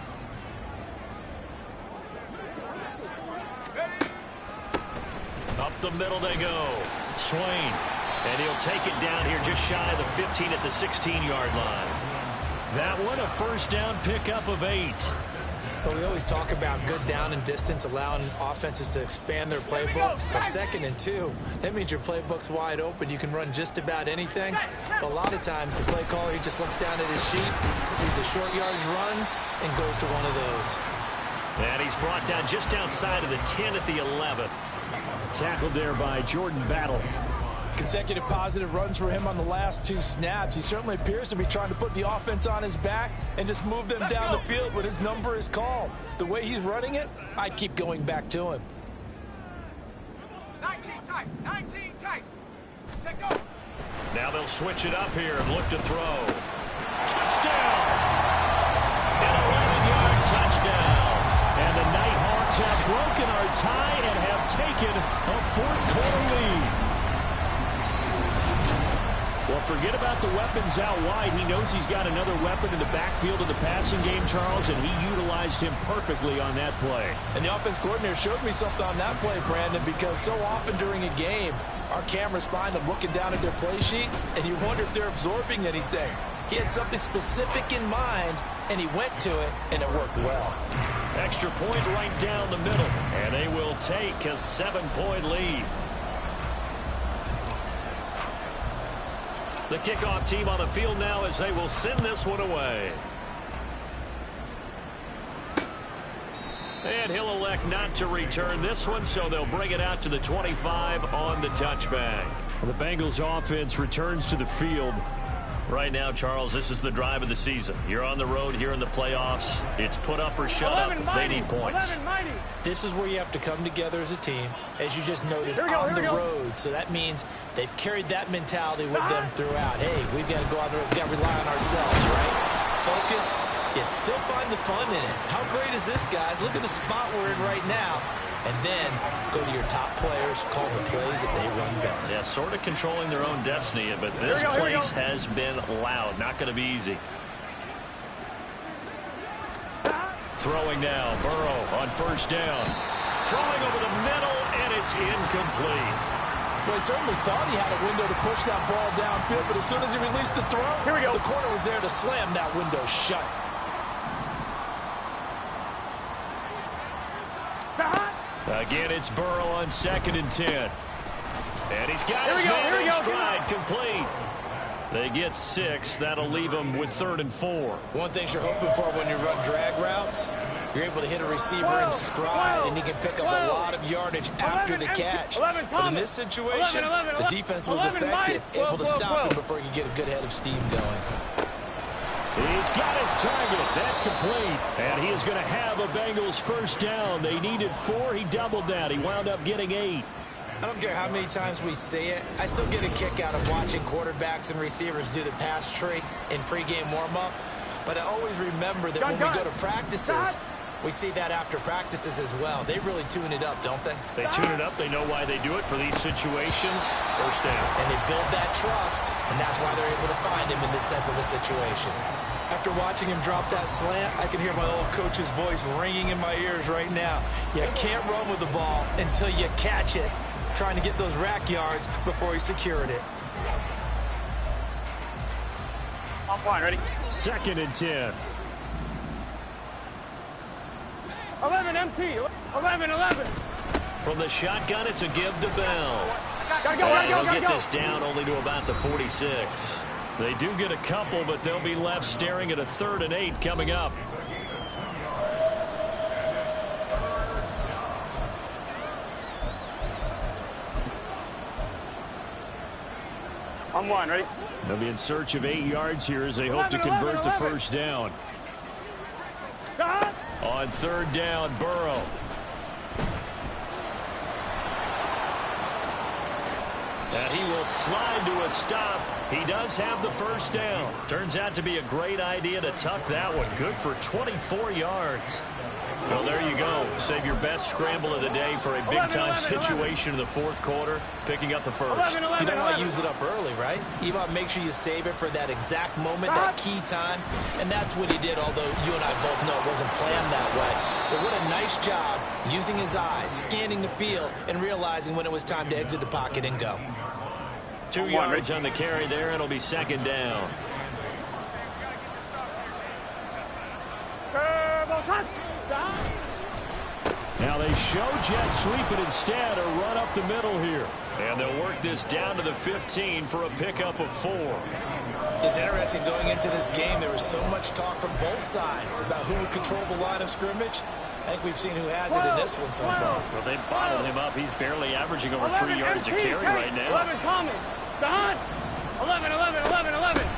Up the middle they go. Swain. And he'll take it down here just shy of the 15 at the 16-yard line. That one a first down pickup of 8. But we always talk about good down and distance, allowing offenses to expand their playbook. A 2nd and 2, that means your playbook's wide open. You can run just about anything. But a lot of times the play caller, he just looks down at his sheet, sees the short yardage runs, and goes to one of those. And he's brought down just outside of the 10 at the 11. Tackled there by Jordan Battle. Consecutive positive runs for him on the last 2 snaps. He certainly appears to be trying to put the offense on his back and just move them down the field when his number is called. The way he's running it, I'd keep going back to him. 19 tight, 19 tight. Take go. Now they'll switch it up here and look to throw. Touchdown! An 11-yard touchdown. And the Nighthawks have broken our tie and have taken a 4th quarter lead. Well, forget about the weapons out wide. He knows he's got another weapon in the backfield of the passing game, Charles, and he utilized him perfectly on that play. And the offense coordinator showed me something on that play, Brandon, because so often during a game, our cameras find them looking down at their play sheets, and you wonder if they're absorbing anything. He had something specific in mind, and he went to it, and it worked well. Extra point right down the middle, and they will take a 7-point lead. The kickoff team on the field now as they will send this one away. And he'll elect not to return this one, so they'll bring it out to the 25 on the touchback. The Bengals offense returns to the field. Right now, Charles, this is the drive of the season. You're on the road here in the playoffs. It's put up or shut up. They need points. This is where you have to come together as a team, as you just noted, on the road. So that means they've carried that mentality with them throughout. Hey, we've got to go out there, we've got to rely on ourselves, right? Focus, yet still find the fun in it. How great is this, guys? Look at the spot we're in right now. And then go to your top players, call the plays that they run best. Yeah, sort of controlling their own destiny, but this place has been loud. Not going to be easy. Throwing now, Burrow on first down. Throwing over the middle, and it's incomplete. Well, he certainly thought he had a window to push that ball downfield, but as soon as he released the throw, the corner was there to slam that window shut. Again, it's Burrow on 2nd and 10. And he's got his man in stride, complete. They get 6. That'll leave them with 3rd and 4. One thing you're hoping for when you run drag routes, you're able to hit a receiver in stride, and he can pick up a lot of yardage after the catch. But in this situation, the defense was effective, able to stop him before he could get a good head of steam going. He's got his target. That's complete. And he is going to have a Bengals first down. They needed 4. He doubled that. He wound up getting 8. I don't care how many times we say it. I still get a kick out of watching quarterbacks and receivers do the pass tree in pregame warm-up. But I always remember that when we go to practices, We see that after practices as well. They really tune it up, don't they? They tune it up. They know why they do it for these situations. First down. And they build that trust, and that's why they're able to find him in this type of a situation. After watching him drop that slant, I can hear my old coach's voice ringing in my ears right now. You can't run with the ball until you catch it. Trying to get those rack yards before he secured it. On point, ready? 2nd and 10. 11 MT, 11. From the shotgun, it's a give to Bell. Gotta They'll get this down only to about the 46. They do get a couple, but they'll be left staring at a 3rd and 8 coming up. On one, ready? They'll be in search of 8 yards here as they hope to convert the first down. On 3rd down, Burrow. And he will slide to a stop. He does have the first down. Turns out to be a great idea to tuck that one. Good for 24 yards. Well, there you go. Save your best scramble of the day for a big-time situation in the 4th quarter, picking up the first. You don't want to use it up early, right? You want to make sure you save it for that exact moment, that key time. And that's what he did, although you and I both know it wasn't planned that way. But what a nice job using his eyes, scanning the field, and realizing when it was time to exit the pocket and go. 2 yards on the carry there. It'll be 2nd down. Now they show jet sweep it instead, or run up the middle here. And they'll work this down to the 15 for a pickup of 4. It's interesting going into this game. There was so much talk from both sides about who would control the line of scrimmage. I think we've seen who has it in this one so far. Well, they bottled him up. He's barely averaging over 3 yards a carry right now. 11 Thomas. Don. 11.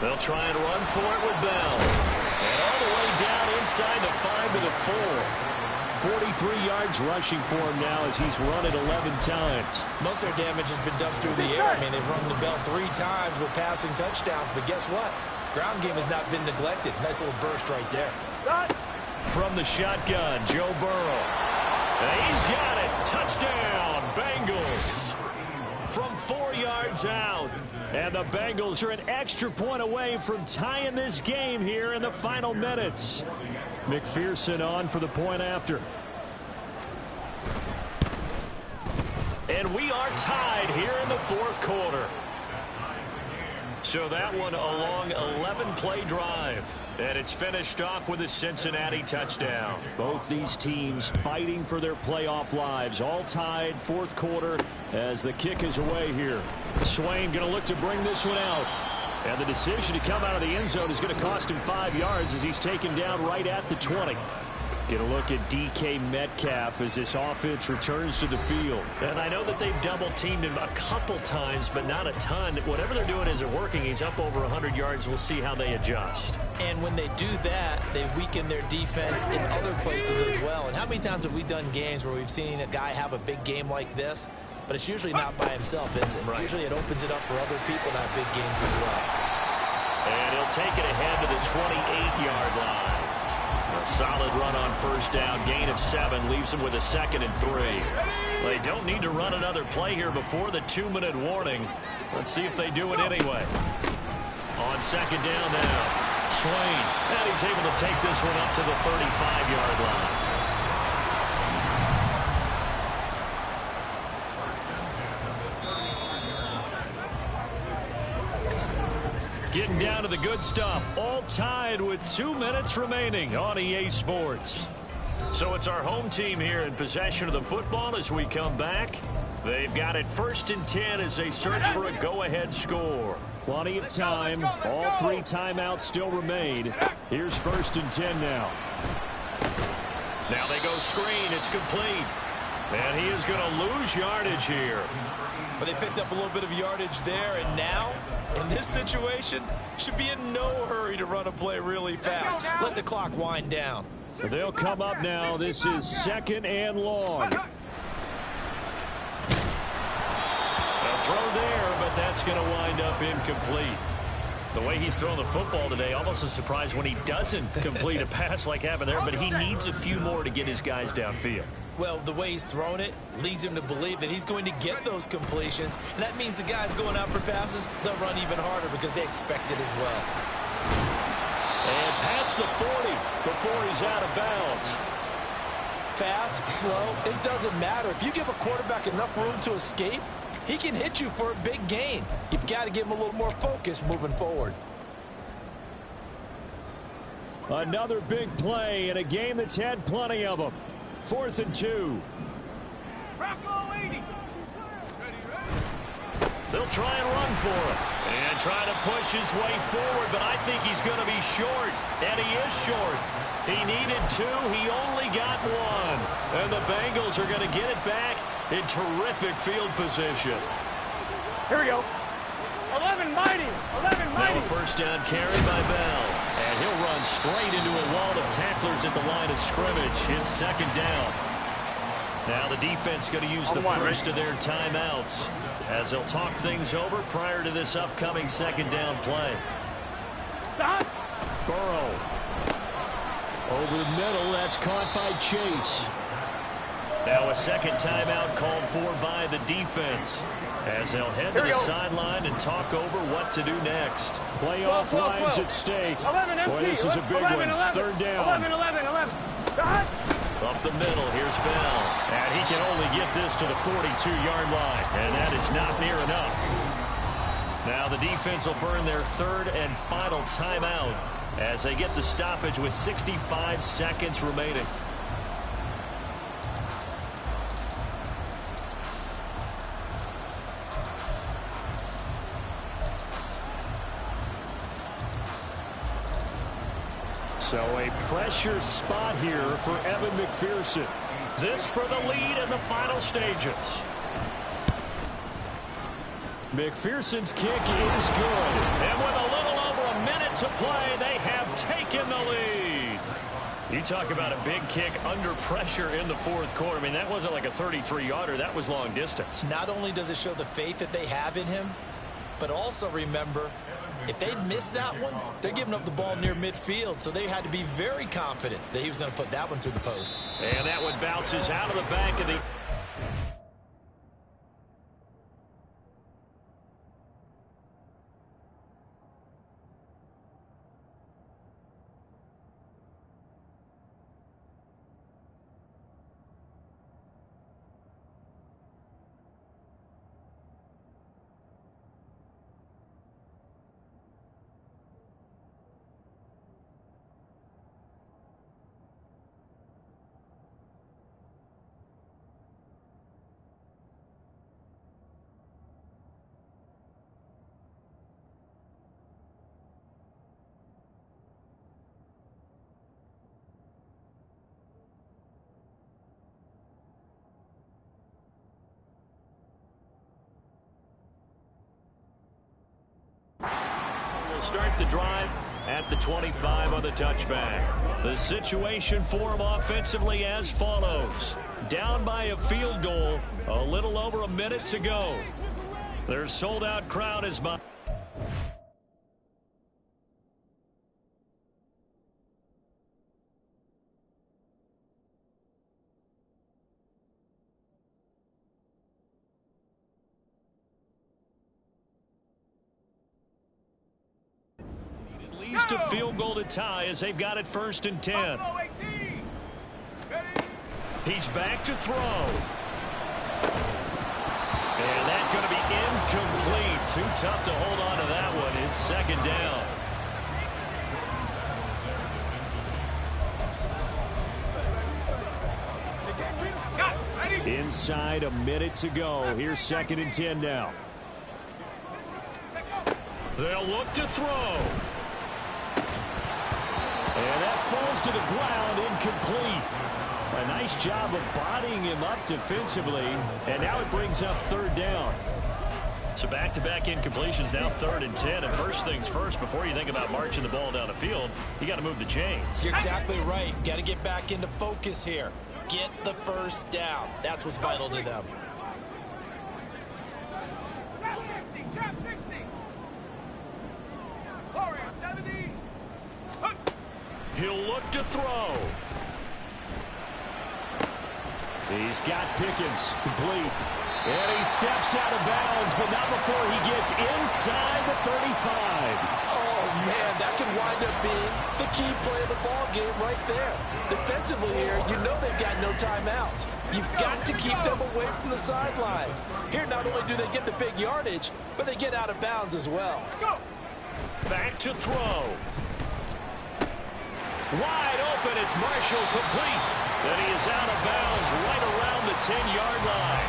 They'll try and run for it with Bell. And all the way down inside the 5 to the 4. 43 yards rushing for him now as he's run it 11 times. Most of their damage has been done through the air. I mean, they've rung the bell 3 times with passing touchdowns. But guess what? Ground game has not been neglected. Nice little burst right there. From the shotgun, Joe Burrow. And he's got it. Touchdown, Bengals. From 4 yards out. And the Bengals are an extra point away from tying this game here in the final minutes. McPherson on for the point after. And we are tied here in the 4th quarter. So that one a long 11-play drive. And it's finished off with a Cincinnati touchdown. Both these teams fighting for their playoff lives. All tied, 4th quarter as the kick is away here. Swain going to look to bring this one out. And the decision to come out of the end zone is going to cost him 5 yards as he's taken down right at the 20. Get a look at DK Metcalf as this offense returns to the field. And I know that they've double-teamed him a couple times, but not a ton. Whatever they're doing isn't working. He's up over 100 yards. We'll see how they adjust. And when they do that, they weaken their defense in other places as well. And how many times have we done games where we've seen a guy have a big game like this? But it's usually not by himself, is it? Right. Usually it opens it up for other people to have big games as well. And he'll take it ahead to the 28-yard line. A solid run on first down. Gain of 7 leaves him with a 2nd and 3. They don't need to run another play here before the 2-minute warning. Let's see if they do it anyway. On 2nd down now. Swain. And he's able to take this one up to the 35-yard line. Getting down to the good stuff. All tied with 2 minutes remaining on EA Sports. So it's our home team here in possession of the football as we come back. They've got it 1st and 10 as they search for a go-ahead score. Plenty of time. All 3 timeouts still remain. Here's 1st and 10 now. Now they go screen. It's complete. And he is going to lose yardage here. But they picked up a little bit of yardage there, and now, in this situation, should be in no hurry to run a play really fast. Let the clock wind down. They'll come up now. This is 2nd and long. A throw there, but that's going to wind up incomplete. The way he's throwing the football today, almost a surprise when he doesn't complete a pass like happened there, but he needs a few more to get his guys downfield. Well, the way he's thrown it leads him to believe that he's going to get those completions, and that means the guys going out for passes, they'll run even harder because they expect it as well. And past the 40 before he's out of bounds. Fast, slow, it doesn't matter. If you give a quarterback enough room to escape, he can hit you for a big gain. You've got to give him a little more focus moving forward. Another big play in a game that's had plenty of them. 4th and 2. They'll try and run for him. And try to push his way forward, but I think he's going to be short. And he is short. He needed 2. He only got 1. And the Bengals are going to get it back in terrific field position. Here we go. 11 mighty. 11 mighty. Now a first down carry by Bell. And he'll run straight into a wall of tacklers at the line of scrimmage. It's 2nd down. Now the defense going to use the first of their timeouts as they'll talk things over prior to this upcoming 2nd down play. Stop. Burrow. Over the middle, that's caught by Chase. Now a 2nd timeout called for by the defense as they'll head to the sideline and talk over what to do next. Playoff lines at stake. Boy, this is a big 11, one. 3rd down. 11. God. Up the middle, here's Bell. And he can only get this to the 42-yard line. And that is not near enough. Now the defense will burn their 3rd and final timeout as they get the stoppage with 65 seconds remaining. So a pressure spot here for Evan McPherson. This for the lead in the final stages. McPherson's kick is good. And with a little over a minute to play, they have taken the lead. You talk about a big kick under pressure in the 4th quarter. I mean, that wasn't like a 33-yarder. That was long distance. Not only does it show the faith that they have in him, but also remember, if they'd missed that one, they're giving up the ball near midfield, so they had to be very confident that he was going to put that one through the post. And that one bounces out of the back of the... Start the drive at the 25 on the touchback. The situation for them offensively as follows. Down by a field goal, a little over a minute to go. Their sold-out crowd is by... to field goal to tie as they've got it 1st and 10. He's back to throw. And that's going to be incomplete. Too tough to hold on to that one. It's 2nd down. Inside a minute to go. Here's 2nd and 10 now. They'll look to throw. And that falls to the ground, incomplete. A nice job of bodying him up defensively. And now it brings up 3rd down. So back-to-back incompletions, now 3rd and 10. And first things first, before you think about marching the ball down the field, you got to move the chains. You're exactly right. Got to get back into focus here. Get the 1st down. That's what's vital to them. He'll look to throw. He's got Pickens, complete. And he steps out of bounds, but not before he gets inside the 35. Oh, man, that can wind up being the key play of the ball game right there. Defensively here, you know they've got no timeouts. You've got to keep them away from the sidelines. Here, not only do they get the big yardage, but they get out of bounds as well. Back to throw. Wide open, it's Marshall, complete. Then he is out of bounds right around the 10-yard line.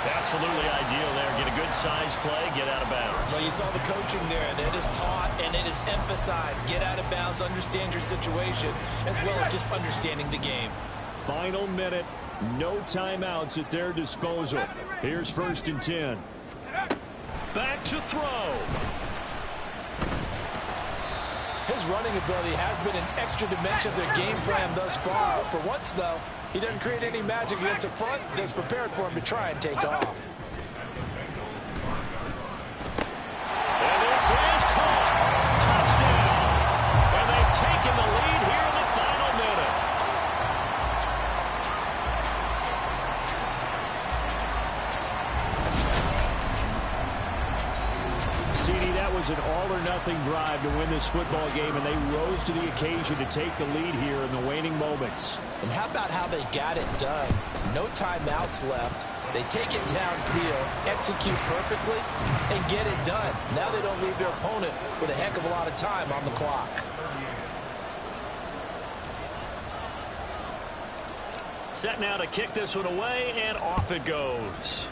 Absolutely ideal there. Get a good size play, get out of bounds. Well, you saw the coaching there. That is taught and it is emphasized. Get out of bounds, understand your situation, as well as just understanding the game. Final minute, no timeouts at their disposal. Here's 1st and 10. Back to throw. His running ability has been an extra dimension of their game plan thus far. For once, though, he doesn't create any magic against the front that's prepared for him to try and take off. And this is caught. Touchdown. And they've taken the lead here in the final minute. CD, that was an all-or-nothing drive to win this football game, and they rose to the occasion to take the lead here in the waning moments. And how about how they got it done? No timeouts left. They take it downfield, execute perfectly, and get it done. Now they don't leave their opponent with a heck of a lot of time on the clock. Set now to kick this one away, and off it goes.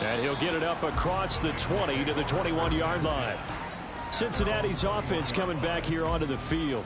And he'll get it up across the 20 to the 21-yard line. Cincinnati's offense coming back here onto the field.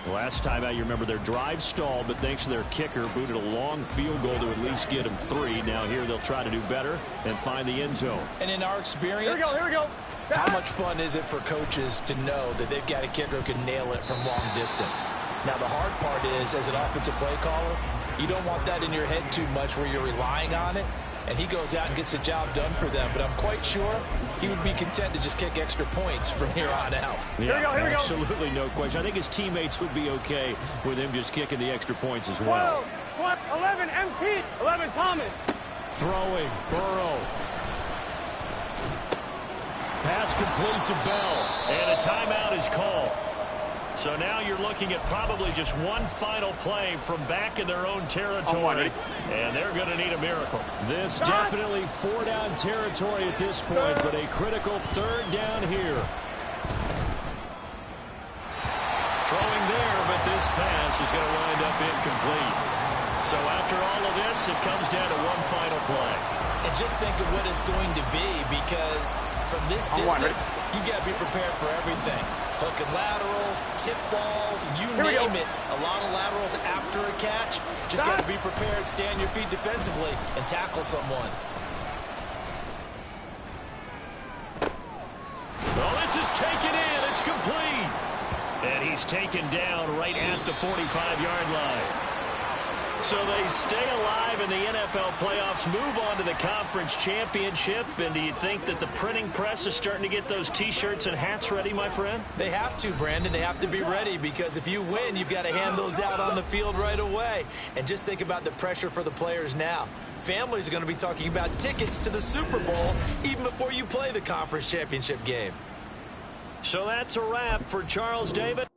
Last time out, you remember their drive stalled, but thanks to their kicker, booted a long field goal to at least get them 3. Now here they'll try to do better and find the end zone. And in our experience, Here we go. How much fun is it for coaches to know that they've got a kicker who can nail it from long distance? Now, the hard part is, as an offensive play caller, you don't want that in your head too much where you're relying on it. And he goes out and gets the job done for them. But I'm quite sure he would be content to just kick extra points from here on out. Yeah, Here we go. Absolutely no question. I think his teammates would be okay with him just kicking the extra points as well. 12, 11, MP, 11, Thomas. Throwing, Burrow. Pass complete to Bell. And a timeout is called. So now you're looking at probably just one final play from back in their own territory. And they're going to need a miracle. This definitely 4-down territory at this point, but a critical 3rd down here. Throwing there, but this pass is going to wind up incomplete. So after all of this, it comes down to one final play. And just think of what it's going to be, because from this distance, you got to be prepared for everything. Hook and laterals, tip balls, you name it. A lot of laterals after a catch. Just got to be prepared, stay on your feet defensively, and tackle someone. Well, this is taken in. It's complete. And he's taken down right at the 45-yard line. So they stay alive in the NFL playoffs, move on to the conference championship. And do you think that the printing press is starting to get those T-shirts and hats ready, my friend? They have to, Brandon. They have to be ready, because if you win, you've got to hand those out on the field right away. And just think about the pressure for the players now. Families are going to be talking about tickets to the Super Bowl even before you play the conference championship game. So that's a wrap for Charles David.